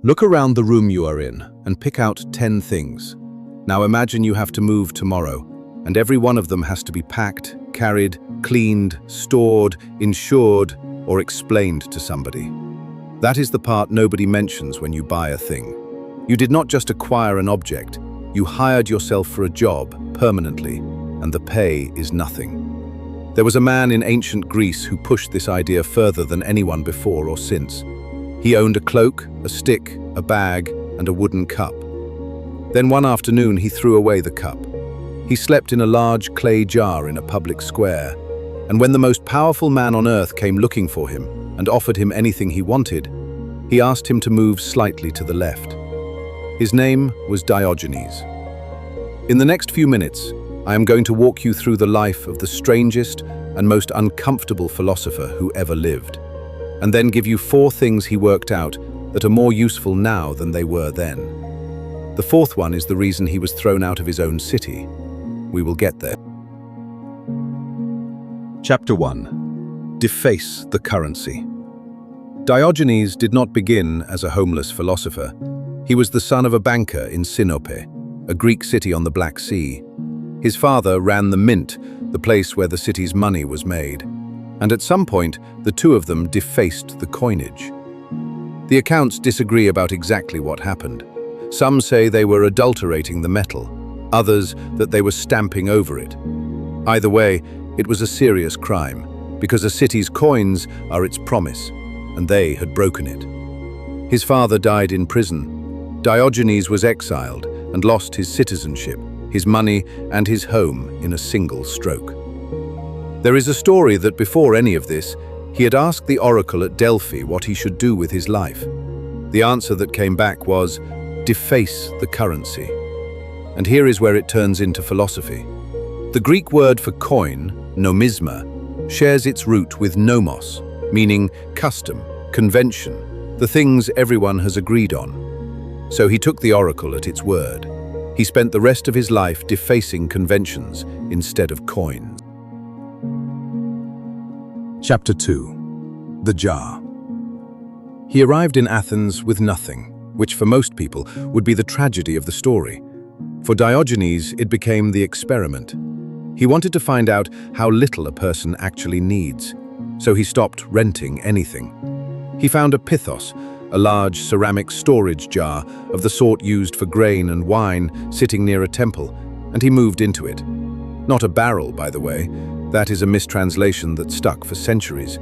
Look around the room you are in and pick out 10 things. Now imagine you have to move tomorrow, and every one of them has to be packed, carried, cleaned, stored, insured, or explained to somebody. That is the part nobody mentions when you buy a thing. You did not just acquire an object, you hired yourself for a job permanently, and the pay is nothing. There was a man in ancient Greece who pushed this idea further than anyone before or since. He owned a cloak, a stick, a bag, and a wooden cup. Then one afternoon he threw away the cup. He slept in a large clay jar in a public square, and when the most powerful man on earth came looking for him and offered him anything he wanted, he asked him to move slightly to the left. His name was Diogenes. In the next few minutes, I am going to walk you through the life of the strangest and most uncomfortable philosopher who ever lived, and then give you 4 things he worked out that are more useful now than they were then. The 4th one is the reason he was thrown out of his own city. We will get there. Chapter 1. Deface the currency. Diogenes did not begin as a homeless philosopher. He was the son of a banker in Sinope, a Greek city on the Black Sea. His father ran the mint, the place where the city's money was made, and at some point, the two of them defaced the coinage. The accounts disagree about exactly what happened. Some say they were adulterating the metal, others that they were stamping over it. Either way, it was a serious crime, because a city's coins are its promise, and they had broken it. His father died in prison. Diogenes was exiled and lost his citizenship, his money, and his home in a single stroke. There is a story that before any of this, he had asked the oracle at Delphi what he should do with his life. The answer that came back was, deface the currency. And here is where it turns into philosophy. The Greek word for coin, nomisma, shares its root with nomos, meaning custom, convention, the things everyone has agreed on. So he took the oracle at its word. He spent the rest of his life defacing conventions instead of coins. Chapter 2. The Jar. He arrived in Athens with nothing, which for most people would be the tragedy of the story. For Diogenes, it became the experiment. He wanted to find out how little a person actually needs, so he stopped renting anything. He found a pithos, a large ceramic storage jar of the sort used for grain and wine, sitting near a temple, and he moved into it. Not a barrel, by the way. That is a mistranslation that stuck for centuries.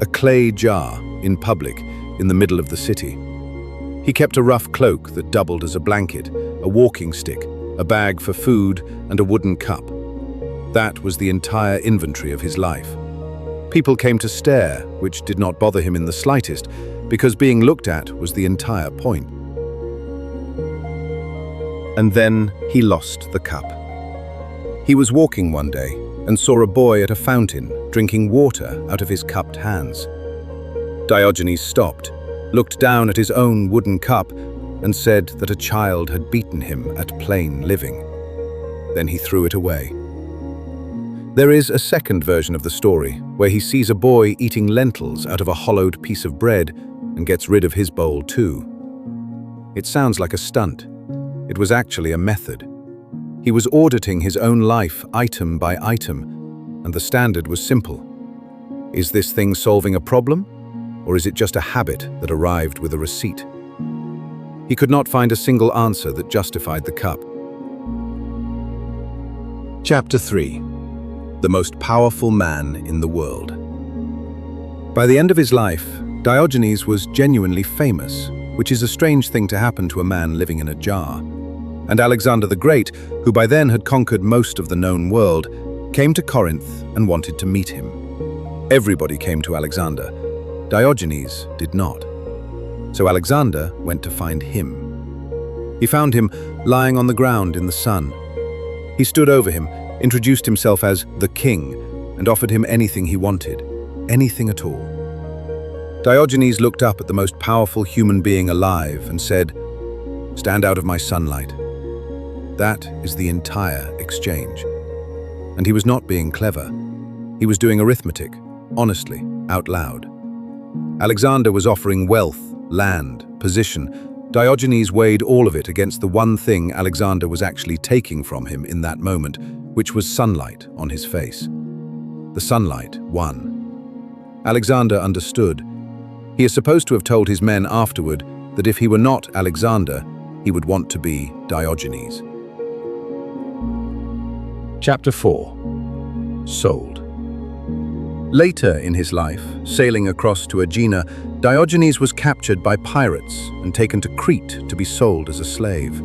A clay jar in public in the middle of the city. He kept a rough cloak that doubled as a blanket, a walking stick, a bag for food, and a wooden cup. That was the entire inventory of his life. People came to stare, which did not bother him in the slightest, because being looked at was the entire point. And then he lost the cup. He was walking one day and saw a boy at a fountain drinking water out of his cupped hands. Diogenes stopped, looked down at his own wooden cup, and said that a child had beaten him at plain living. Then he threw it away. There is a second version of the story where he sees a boy eating lentils out of a hollowed piece of bread and gets rid of his bowl too. It sounds like a stunt. It was actually a method. He was auditing his own life item by item, and the standard was simple. Is this thing solving a problem, or is it just a habit that arrived with a receipt? He could not find a single answer that justified the cup. Chapter 3. The most powerful man in the world. By the end of his life, Diogenes was genuinely famous, which is a strange thing to happen to a man living in a jar. And Alexander the Great, who by then had conquered most of the known world, came to Corinth and wanted to meet him. Everybody came to Alexander. Diogenes did not. So Alexander went to find him. He found him lying on the ground in the sun. He stood over him, introduced himself as the king, and offered him anything he wanted, anything at all. Diogenes looked up at the most powerful human being alive and said, "Stand out of my sunlight." That is the entire exchange. And he was not being clever. He was doing arithmetic, honestly, out loud. Alexander was offering wealth, land, position. Diogenes weighed all of it against the one thing Alexander was actually taking from him in that moment, which was sunlight on his face. The sunlight won. Alexander understood. He is supposed to have told his men afterward that if he were not Alexander, he would want to be Diogenes. Chapter 4. Sold. Later in his life, sailing across to Aegina, Diogenes was captured by pirates and taken to Crete to be sold as a slave.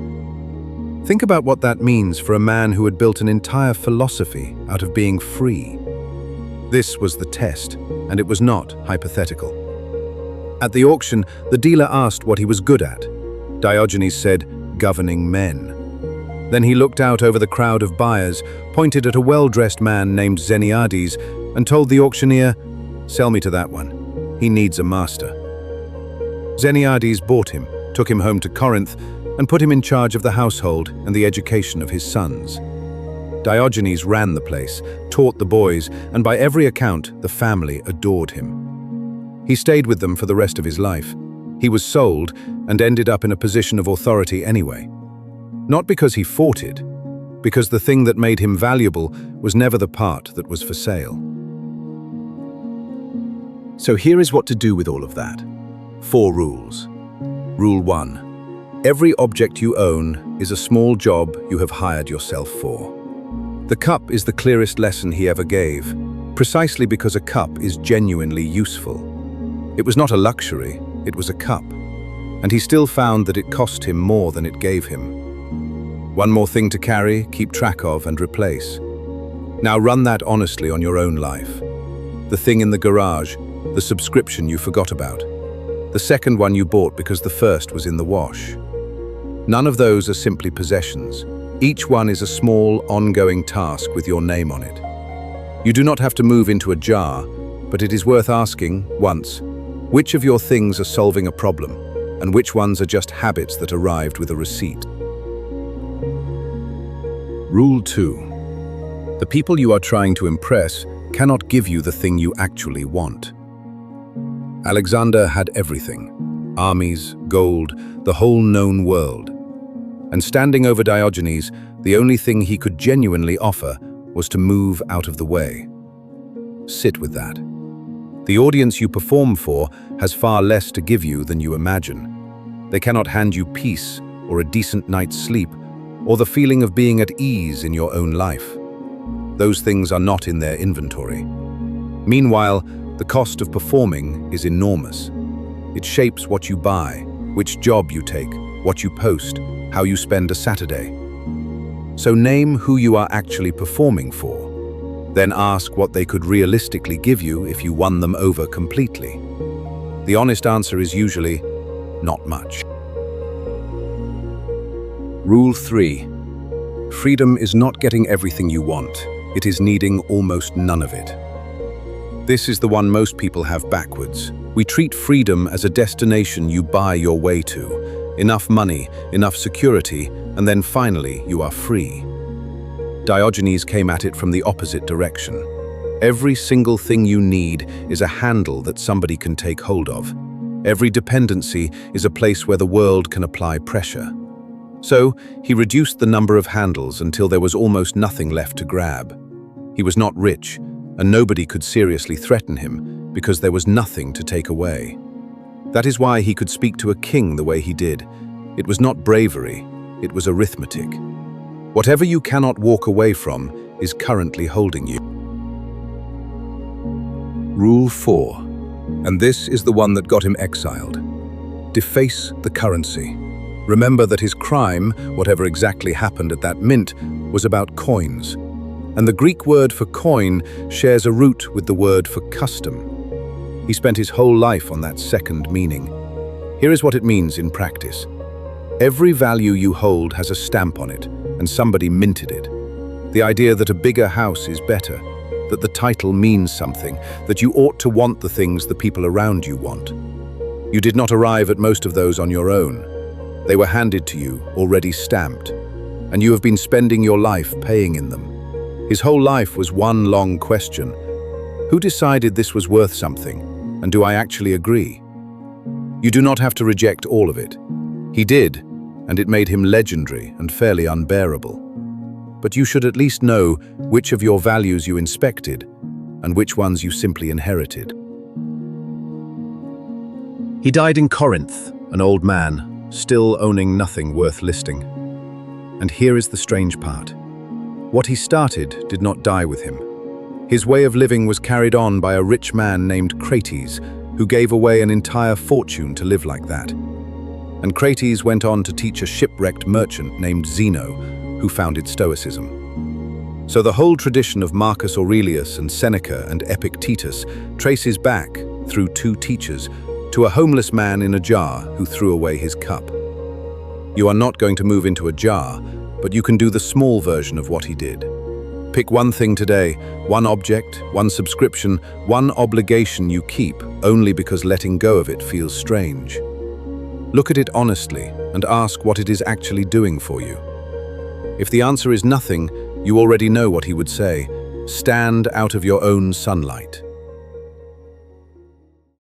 Think about what that means for a man who had built an entire philosophy out of being free. This was the test, and it was not hypothetical. At the auction, the dealer asked what he was good at. Diogenes said, governing men. Then he looked out over the crowd of buyers, pointed at a well-dressed man named Xeniades, and told the auctioneer, sell me to that one. He needs a master. Xeniades bought him, took him home to Corinth, and put him in charge of the household and the education of his sons. Diogenes ran the place, taught the boys, and by every account, the family adored him. He stayed with them for the rest of his life. He was sold and ended up in a position of authority anyway. Not because he fought it, because the thing that made him valuable was never the part that was for sale. So here is what to do with all of that. 4 rules. Rule 1. Every object you own is a small job you have hired yourself for. The cup is the clearest lesson he ever gave, precisely because a cup is genuinely useful. It was not a luxury, it was a cup, and he still found that it cost him more than it gave him. One more thing to carry, keep track of, and replace. Now run that honestly on your own life. The thing in the garage, the subscription you forgot about, the second one you bought because the first was in the wash. None of those are simply possessions. Each one is a small, ongoing task with your name on it. You do not have to move into a jar, but it is worth asking, once, which of your things are solving a problem, and which ones are just habits that arrived with a receipt. Rule 2. The people you are trying to impress cannot give you the thing you actually want. Alexander had everything: armies, gold, the whole known world. And standing over Diogenes, the only thing he could genuinely offer was to move out of the way. Sit with that. The audience you perform for has far less to give you than you imagine. They cannot hand you peace or a decent night's sleep, or the feeling of being at ease in your own life. Those things are not in their inventory. Meanwhile, the cost of performing is enormous. It shapes what you buy, which job you take, what you post, how you spend a Saturday. So name who you are actually performing for. Then ask what they could realistically give you if you won them over completely. The honest answer is usually, not much. Rule 3. Freedom is not getting everything you want. It is needing almost none of it. This is the one most people have backwards. We treat freedom as a destination you buy your way to. Enough money, enough security, and then finally you are free. Diogenes came at it from the opposite direction. Every single thing you need is a handle that somebody can take hold of. Every dependency is a place where the world can apply pressure. So, he reduced the number of handles until there was almost nothing left to grab. He was not rich, and nobody could seriously threaten him because there was nothing to take away. That is why he could speak to a king the way he did. It was not bravery, it was arithmetic. Whatever you cannot walk away from is currently holding you. Rule 4. And this is the one that got him exiled. Deface the currency. Remember that his crime, whatever exactly happened at that mint, was about coins. And the Greek word for coin shares a root with the word for custom. He spent his whole life on that second meaning. Here is what it means in practice. Every value you hold has a stamp on it, and somebody minted it. The idea that a bigger house is better, that the title means something, that you ought to want the things the people around you want. You did not arrive at most of those on your own. They were handed to you, already stamped, and you have been spending your life paying in them. His whole life was one long question. Who decided this was worth something, and do I actually agree? You do not have to reject all of it. He did, and it made him legendary and fairly unbearable. But you should at least know which of your values you inspected and which ones you simply inherited. He died in Corinth, an old man, still owning nothing worth listing. And here is the strange part. What he started did not die with him. His way of living was carried on by a rich man named Crates, who gave away an entire fortune to live like that. And Crates went on to teach a shipwrecked merchant named Zeno, who founded Stoicism. So the whole tradition of Marcus Aurelius and Seneca and Epictetus traces back, through two teachers, to a homeless man in a jar who threw away his cup. You are not going to move into a jar, but you can do the small version of what he did. Pick one thing today, one object, one subscription, one obligation you keep only because letting go of it feels strange. Look at it honestly and ask what it is actually doing for you. If the answer is nothing, you already know what he would say. Stand out of your own sunlight.